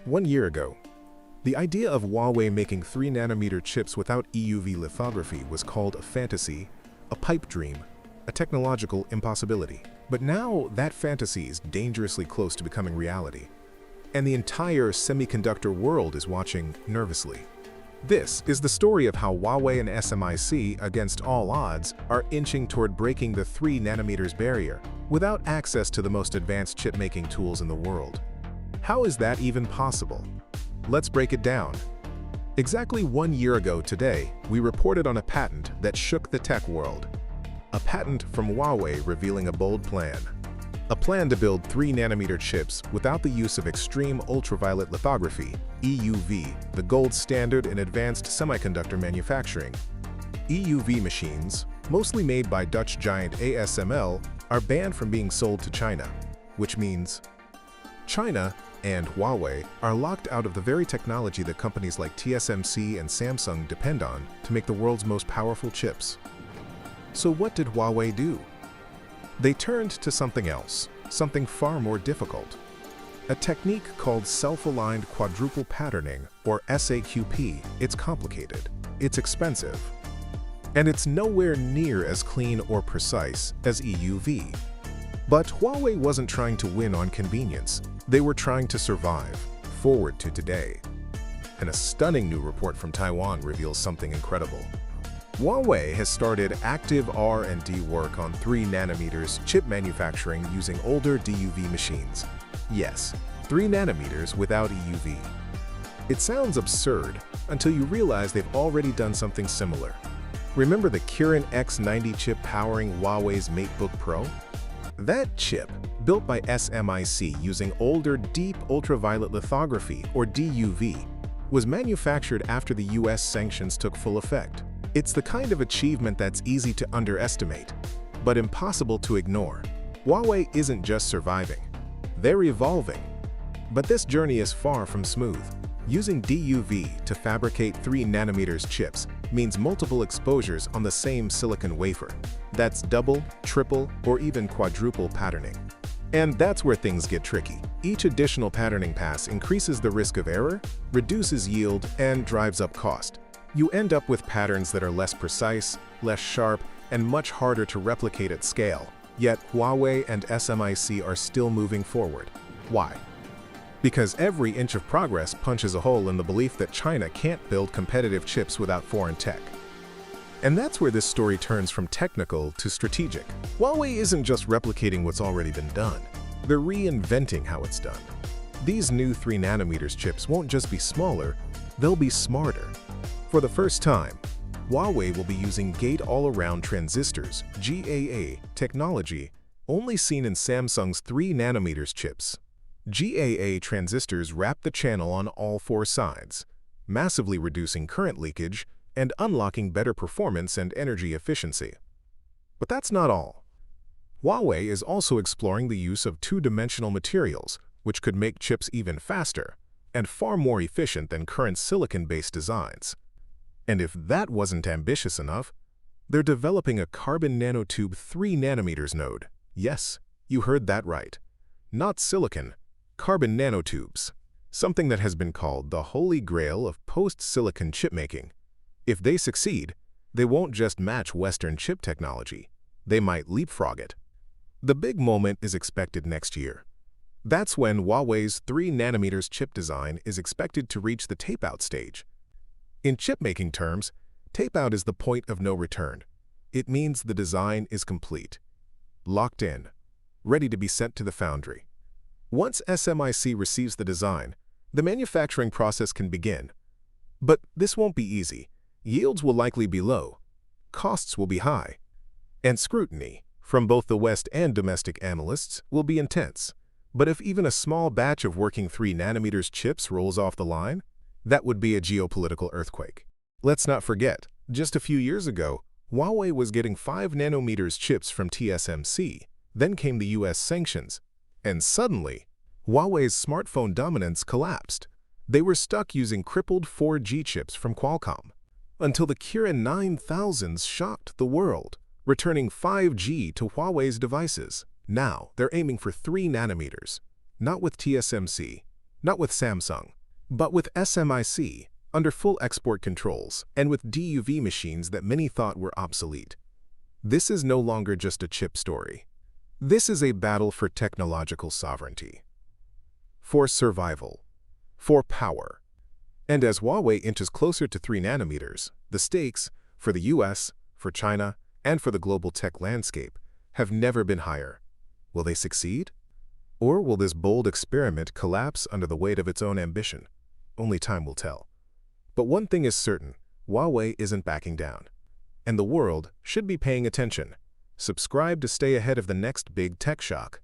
1 year ago, the idea of Huawei making 3-nanometer chips without EUV lithography was called a fantasy, a pipe dream, a technological impossibility. But now that fantasy is dangerously close to becoming reality, and the entire semiconductor world is watching nervously. This is the story of how Huawei and SMIC, against all odds, are inching toward breaking the 3 nanometers barrier without access to the most advanced chip-making tools in the world. How is that even possible? Let's break it down. Exactly 1 year ago today, we reported on a patent that shook the tech world. A patent from Huawei revealing a bold plan. A plan to build 3-nanometer chips without the use of extreme ultraviolet lithography, EUV, the gold standard in advanced semiconductor manufacturing. EUV machines, mostly made by Dutch giant ASML, are banned from being sold to China, which means China and Huawei are locked out of the very technology that companies like TSMC and Samsung depend on to make the world's most powerful chips. So what did Huawei do? They turned to something else, something far more difficult. A technique called Self-Aligned Quadruple Patterning, or SAQP. It's complicated, it's expensive, and it's nowhere near as clean or precise as EUV. But Huawei wasn't trying to win on convenience. They were trying to survive, forward to today. And a stunning new report from Taiwan reveals something incredible. Huawei has started active R&D work on 3 nanometers chip manufacturing using older DUV machines. Yes, 3 nanometers without EUV. It sounds absurd until you realize they've already done something similar. Remember the Kirin X90 chip powering Huawei's MateBook Pro? That chip, built by SMIC using older deep ultraviolet lithography, or DUV, was manufactured after the US sanctions took full effect. It's the kind of achievement that's easy to underestimate, but impossible to ignore. Huawei isn't just surviving, they're evolving. But this journey is far from smooth. Using DUV to fabricate 3 nanometers chips means multiple exposures on the same silicon wafer. That's double, triple, or even quadruple patterning. And that's where things get tricky. Each additional patterning pass increases the risk of error, reduces yield, and drives up cost. You end up with patterns that are less precise, less sharp, and much harder to replicate at scale. Yet Huawei and SMIC are still moving forward. Why? Because every inch of progress punches a hole in the belief that China can't build competitive chips without foreign tech. And that's where this story turns from technical to strategic. Huawei isn't just replicating what's already been done, they're reinventing how it's done. These new 3 nanometers chips won't just be smaller, they'll be smarter. For the first time, Huawei will be using gate-all-around transistors, GAA, technology only seen in Samsung's 3 nanometers chips. GAA transistors wrap the channel on all 4 sides, massively reducing current leakage and unlocking better performance and energy efficiency. But that's not all. Huawei is also exploring the use of 2-dimensional materials, which could make chips even faster and far more efficient than current silicon-based designs. And if that wasn't ambitious enough, they're developing a carbon nanotube 3 nanometers node. Yes, you heard that right. Not silicon, carbon nanotubes. Something that has been called the holy grail of post-silicon chipmaking. If they succeed, they won't just match Western chip technology, they might leapfrog it. The big moment is expected next year. That's when Huawei's 3 nanometers chip design is expected to reach the tape-out stage. In chip-making terms, tape-out is the point of no return. It means the design is complete, locked in, ready to be sent to the foundry. Once SMIC receives the design, the manufacturing process can begin. But this won't be easy. Yields will likely be low, costs will be high, and scrutiny, from both the West and domestic analysts, will be intense. But if even a small batch of working 3 nanometers chips rolls off the line, that would be a geopolitical earthquake. Let's not forget, just a few years ago, Huawei was getting 5 nanometers chips from TSMC, then came the US sanctions, and suddenly, Huawei's smartphone dominance collapsed. They were stuck using crippled 4G chips from Qualcomm, until the Kirin 9000s shocked the world, returning 5G to Huawei's devices. Now, they're aiming for 3 nanometers, not with TSMC, not with Samsung, but with SMIC, under full export controls, and with DUV machines that many thought were obsolete. This is no longer just a chip story. This is a battle for technological sovereignty, for survival, for power. And as Huawei inches closer to 3 nanometers, the stakes, for the US, for China, and for the global tech landscape, have never been higher. Will they succeed? Or will this bold experiment collapse under the weight of its own ambition? Only time will tell. But one thing is certain, Huawei isn't backing down. And the world should be paying attention. Subscribe to stay ahead of the next big tech shock.